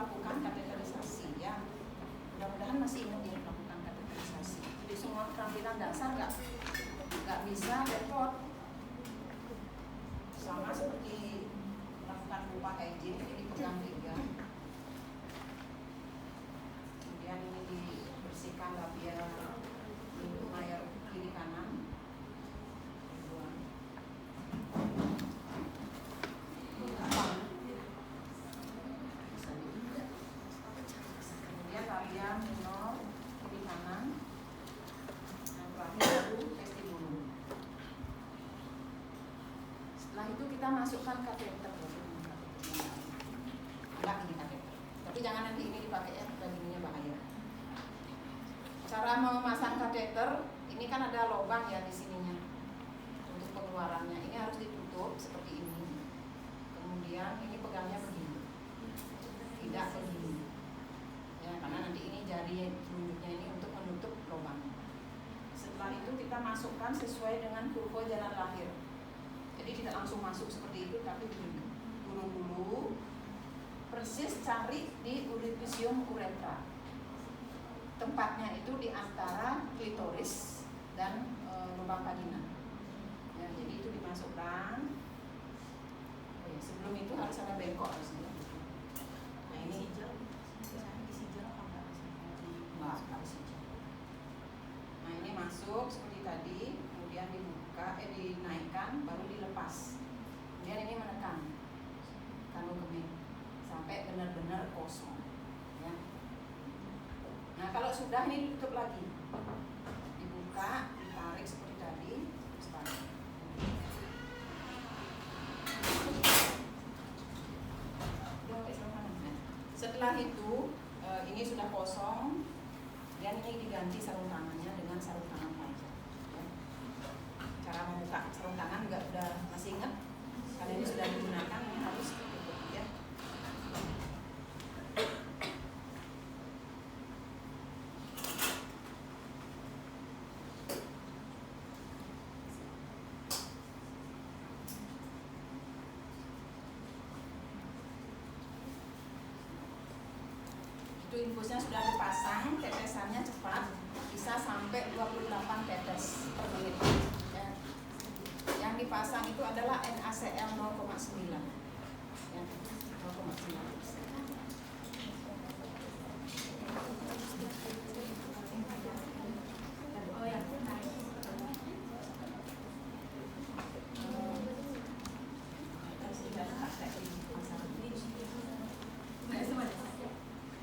melakukan kateterisasi ya. Mudah-mudahan masih ingat ya melakukan kateterisasi. Jadi semua keterampilan dasar nggak bisa repot. Sama seperti melakukan lupa hygiene, ini dipegang 3. Kemudian ini dibersihkan labia untuk layar kiri kanan. Kemudian labia minor kiri kanan. Yang terakhir baru vestibulum. Setelah itu kita masukkan kateter. Enggak ini kateter. Tapi jangan nanti ini dipakai ya, dagingnya bahaya. Cara memasang kateter, ini kan ada lubang ya di sininya untuk pengeluarannya. Ini harus ditutup seperti ini. Kemudian ini pegangnya begini, tidak begini. Ya, karena nanti ini jari telunjuknya ini untuk menutup lubang. Setelah itu kita masukkan sesuai dengan kurva jalan lahir. Jadi tidak langsung masuk seperti itu, tapi begini. Turun dulu, persis cari di uripisium uretra. Tempatnya itu di antara klitoris dan lubang vagina. Ya, jadi itu dimasukkan. Sebelum itu harus ada bengkok harusnya. Nah ini isi gel apa enggak? Enggak isi gel. Nah ini masuk seperti tadi, kemudian dibuka, dinaikkan, baru dilepas. Kemudian ini menekan kandung kemih sampai benar-benar kosong. Ya. Nah kalau sudah ini ditutup lagi, dibuka, ditarik seperti tadi, tarik. Setelah itu ini sudah kosong, dan ini diganti sarung tangannya dengan sarung tangan pajak. Ya. Cara membuka sarung tangan juga udah masih ingat, karena ini sudah digunakan, ini harus ditutup ya. Itu infusnya sudah dipasang, tetesannya cepat, bisa sampai 28 tetes per menit. Ya. Yang dipasang itu adalah NaCl 0,9. Ya, 0,9%. Oh ya,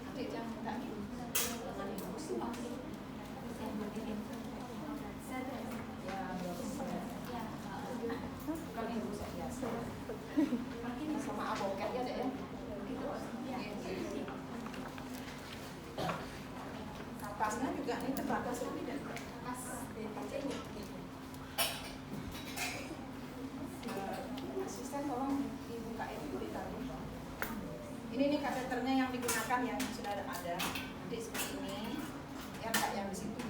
nanti jangan minta dengan infus. Ya, bukan infus biasa. Sama aboket ya deh ya. Gitu. Kapasnya juga ini terbatas tidak? Kapas DTC-nya. Asisten tolong dibuka itu ditaruh. Ini nih kateternya yang digunakan yang sudah ada. Nanti seperti ini, ya enggak yang di situ.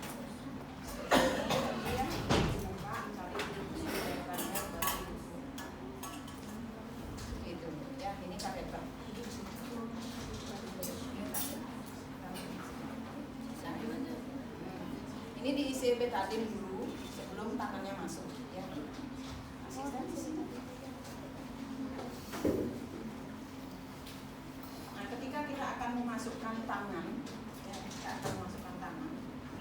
Seperti ini ya, dibuka, cari uretranya baru gitu. Ya, ini kateter. Ini diisi betadine dulu sebelum tangannya masuk. Ya, asisten di sini. Ketika kita akan memasukkan tangan, ya, kita akan memasukkan tangan.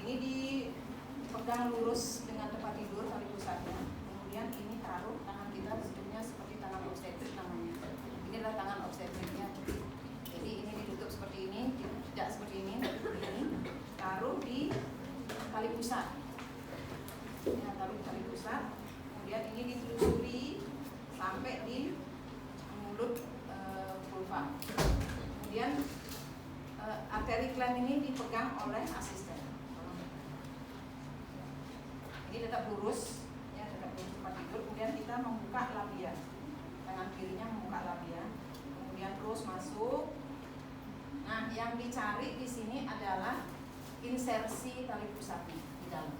Ini dipegang lurus dengan tempat tidur tali pusatnya. Kemudian ini taruh tangan kita bentuknya seperti tangan obstetrik namanya. Ini adalah tangan obstetriknya. Jadi ini ditutup seperti ini, tidak seperti ini, taruh di tali pusat. Ya, taruh di tali pusat. Kemudian ini ditelusuri sampai di mulut vulva. Kemudian arteri clamp ini dipegang oleh asisten. Ini tetap lurus, ya tetap lurus tempat tidur. Kemudian kita membuka labia, tangan kirinya membuka labia. Kemudian terus masuk. Nah, yang dicari di sini adalah insersi tali pusatnya di dalam.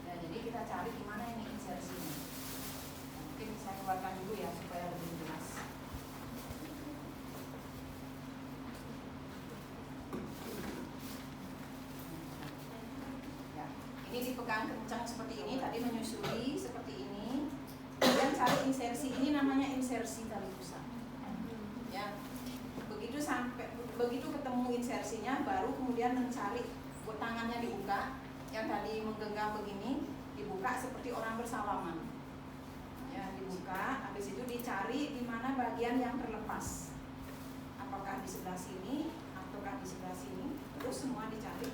Ya, jadi kita cari di mana ini insersinya. Nah, mungkin saya keluarkan dulu ya supaya lebih jelas. yang kencang seperti ini, tadi menyusuri seperti ini, kemudian cari insersi, ini namanya insersi tali pusat. Ya, begitu ketemu insersinya, baru kemudian mencari tangannya dibuka, yang tadi menggenggam begini, dibuka seperti orang bersalaman. Ya, dibuka, habis itu dicari di mana bagian yang terlepas. Apakah di sebelah sini ataukah di sebelah sini, terus semua dicari.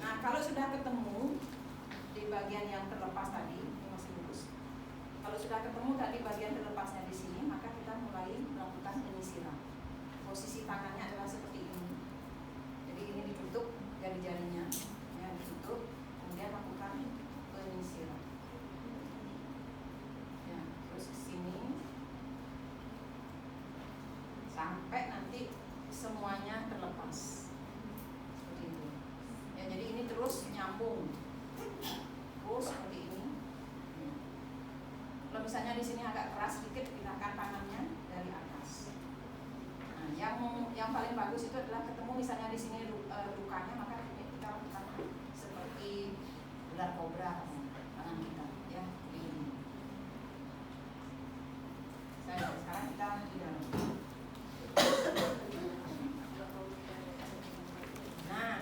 Nah, kalau sudah ketemu di bagian yang terlepas tadi, ini masih lurus. Kalau sudah ketemu tadi bagian terlepasnya di sini, maka kita mulai melakukan penyisiran. Posisi tangannya adalah seperti ini. Jadi ini ditutup jari-jarinya, ya, ditutup, kemudian lakukan penyisiran. Ya, terus ke sini sampai nanti semuanya terlepas. Seperti itu. Ya, jadi ini terus nyambung. Terus seperti ini. Kalau misalnya di sini agak keras sedikit, pindahkan tangannya dari atas. Nah, yang paling bagus itu adalah ketemu misalnya di sini lukanya, maka kita lakukan seperti ular kobra tangan kita, ya, ini. Sekarang kita di dalam. Nah,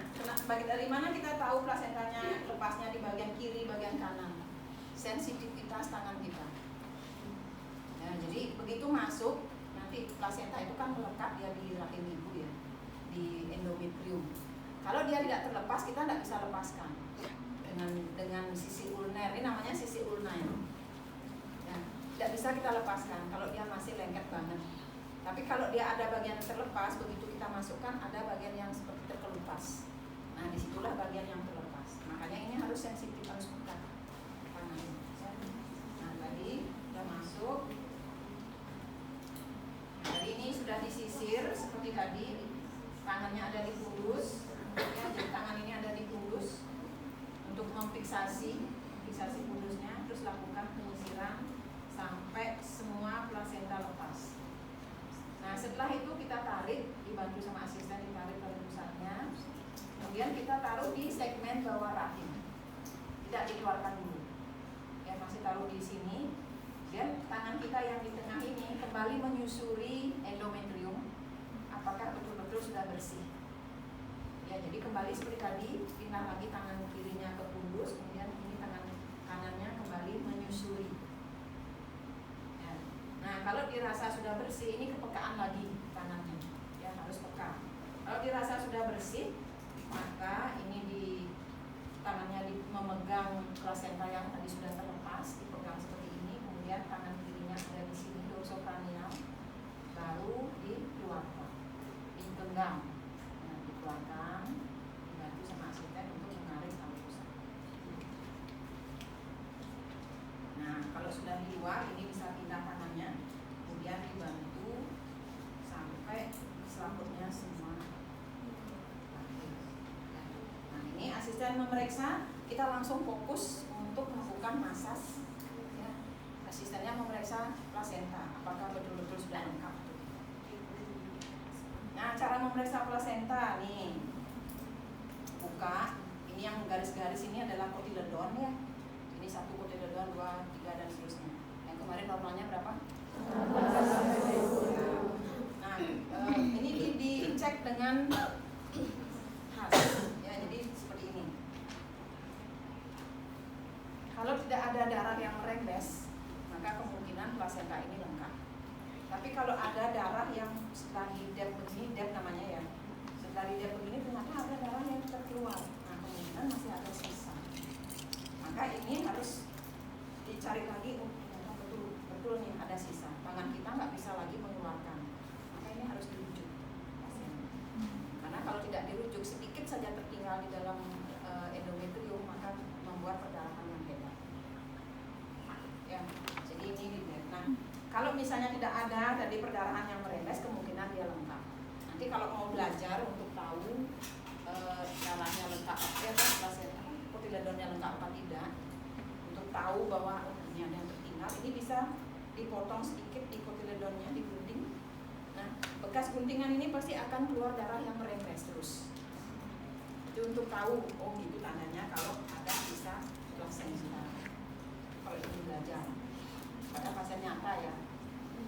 dari mana kita tahu plasentanya lepasnya di bagian kiri, bagian kanan? Sensitivitas tangan kita. Ya, jadi begitu masuk, nanti plasenta itu kan melekat ya di rahim ibu ya, di endometrium. Kalau dia tidak terlepas, kita tidak bisa lepaskan dengan sisi ulner. Ini namanya sisi ulnar. Ya, tidak bisa kita lepaskan kalau dia masih lengket banget. Tapi kalau dia ada bagian terlepas, begitu kita masukkan ada bagian yang seperti terkelupas. Nah, disitulah bagian yang terlepas. Makanya ini harus sensitif, harus buka tangannya. Nah, tadi sudah masuk. Jadi ini sudah disisir seperti tadi. Tangannya ada di pundus. Ya, jadi tangan ini ada di pundus untuk memfiksasi pundusnya. Terus lakukan penyisiran sampai semua plasenta lepas. Nah, setelah itu kita tarik, dibantu sama asisten, ditarik tali pusatnya. Kemudian kita taruh di segmen bawah rahim. Tidak dikeluarkan dulu. Ya, masih taruh di sini. Dan tangan kita yang di tengah ini kembali menyusuri endometrium. Apakah betul-betul sudah bersih? Ya, jadi kembali seperti tadi, pindah lagi tangan kirinya ke pundus, kemudian ini tangan kanannya kembali menyusuri. Ya. Nah, kalau dirasa sudah bersih, ini kepekaan lagi tangannya. Ya, harus peka. Kalau dirasa sudah bersih, maka ini tangannya memegang plasenta yang tadi sudah terlepas, dipegang seperti ini, kemudian tangan kirinya ada di sini dorsokranial, baru dikeluarkan, digenggam, nah, dikeluarkan, dibantu sama asisten untuk menarik tali pusat. Nah, kalau sudah di luar, ini bisa pindah tangannya, kemudian dibantu sampai selaputnya semua. Ini asisten memeriksa, kita langsung fokus untuk melakukan masas. Ya. Asistennya memeriksa plasenta, apakah betul-betul sudah lengkap. Nah, cara memeriksa plasenta nih, buka. Ini yang garis-garis ini adalah kotiledon ya. Ini 1 kotiledon, 2, 3 dan seterusnya. Yang kemarin normalnya berapa? Nah, ini dicek dengan HAS. Ya, jadi kalau tidak ada darah yang merembes, maka kemungkinan plasenta ini lengkap. Tapi kalau ada darah yang setelah hidep begini, hidep namanya ya, setelah hidep begini ternyata ada darah yang terkeluar, nah kemungkinan masih ada sisa. Maka ini harus dicari lagi, ternyata betul nih ada sisa. Tangan kita nggak bisa lagi mengeluarkan, maka ini harus dirujuk pasien. Karena kalau tidak dirujuk, sedikit saja tertinggal di dalam endometrium, maka membuat perdarahan yang hebat. Ya, jadi ini dilihat. Nah, kalau misalnya tidak ada tadi perdarahan yang merembes, kemungkinan dia lengkap. Nanti kalau mau belajar untuk tahu darahnya lengkap, ya plasenta, kotiledonnya lengkap apa tidak, untuk tahu bahwa ini ada yang tertinggal, ini bisa dipotong sedikit di kotiledonnya, digunting. Nah, bekas guntingan ini pasti akan keluar darah yang merembes terus. Itu untuk tahu, oh itu tandanya kalau ada sisa plasenta. Kalau itu belajar pada pasien nyata ya.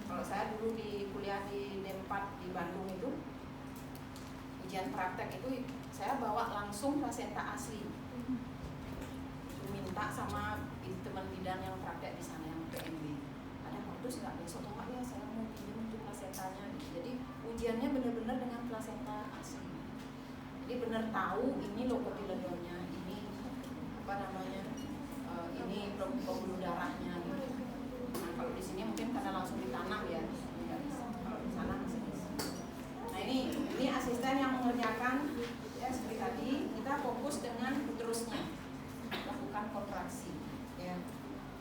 Kalau saya dulu di kuliah di D4 di Bandung itu, ujian praktek itu saya bawa langsung plasenta asli. Minta sama teman bidan yang praktek di sana yang PMB. Ada kardus nggak besok? Oh ya, saya mau pinjam untuk plasentanya. Jadi ujiannya benar-benar dengan plasenta asli. Jadi benar tahu ini loh kotiledonnya, ini apa namanya, ini pembuluh darahnya. Gitu. Nah kalau di sini mungkin karena langsung ditanam ya, nggak bisa. Kalau di sana masih bisa. Nah ini asisten yang mengerjakan ya seperti tadi kita fokus dengan uterusnya. Lakukan kontraksi ya.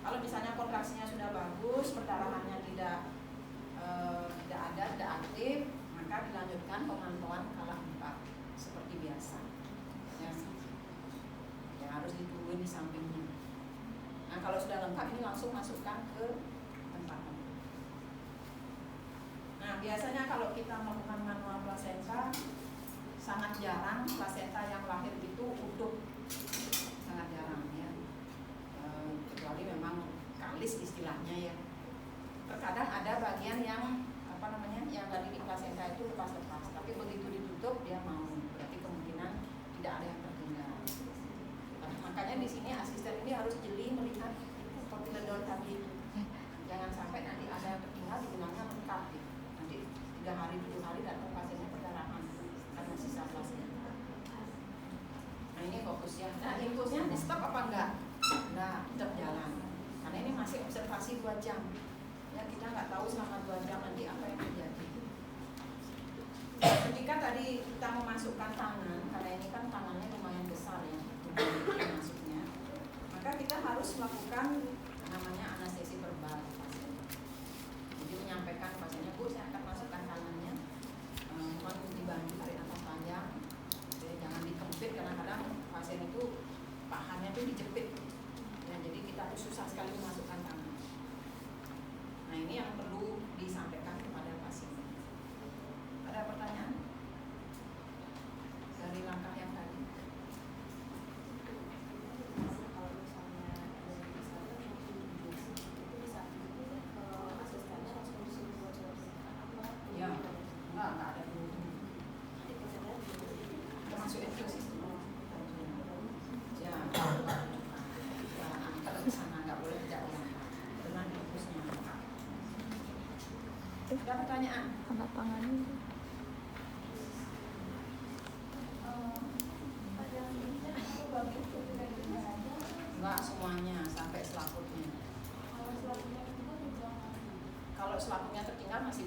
Kalau misalnya kontraksinya sudah bagus, perdarahannya tidak ada, tidak aktif, maka dilanjutkan pemantauan kala 4 seperti biasa ya. Ya harus ditungguin di sampingnya. Nah kalau sudah lengkap ini langsung masukkan ke tempat. Nah biasanya kalau kita melakukan manual plasenta, sangat jarang plasenta yang lahir itu utuh, sangat jarang ya, kecuali memang kalis istilahnya ya. Terkadang ada bagian yang apa namanya yang tadi di plasenta itu lepas-lepas, tapi begitu ditutup dia mau, berarti kemungkinan tidak ada yang tertinggal. Nah, makanya di sini asisten ini harus jeli melihat kotiledon tadi itu, jangan sampai nanti ada yang tertinggal dibilangnya lengkap gitu. Nanti 3 hari 7 hari datang pasiennya perdarahan karena sisa plasenta. Nah ini fokusnya. Nah infusnya di stop apa enggak? Nah tetap jalan. Karena ini masih observasi 2 jam. Ya kita nggak tahu selama 2 jam nanti apa yang terjadi. Ketika tadi kita memasukkan tangan, karena ini kan tangannya lumayan besar ya, masuknya, maka kita harus melakukan namanya anestesi verbal pasien. Jadi menyampaikan pasiennya, Bu saya akan masukkan tangannya, mohon dibantu tarik nafas panjang. Jangan dikempit, kadang-kadang pasien itu pahannya itu dijepit ya, jadi kita harus susah sekali memasukkan tangan. Nah ini yang perlu disampaikan kepada pasien. Ada pertanyaan dari langkah yang tadi? Kalau misalnya asistennya langsung disuruh buat Ya, enggak ada dulu. Masuk infus ya, antar ke sana, nggak boleh tidak diangkat dengan infusnya. Ada pertanyaan? Tanda tangan itu. Enggak semuanya, sampai selaputnya. Kalau selaputnya tertinggal masih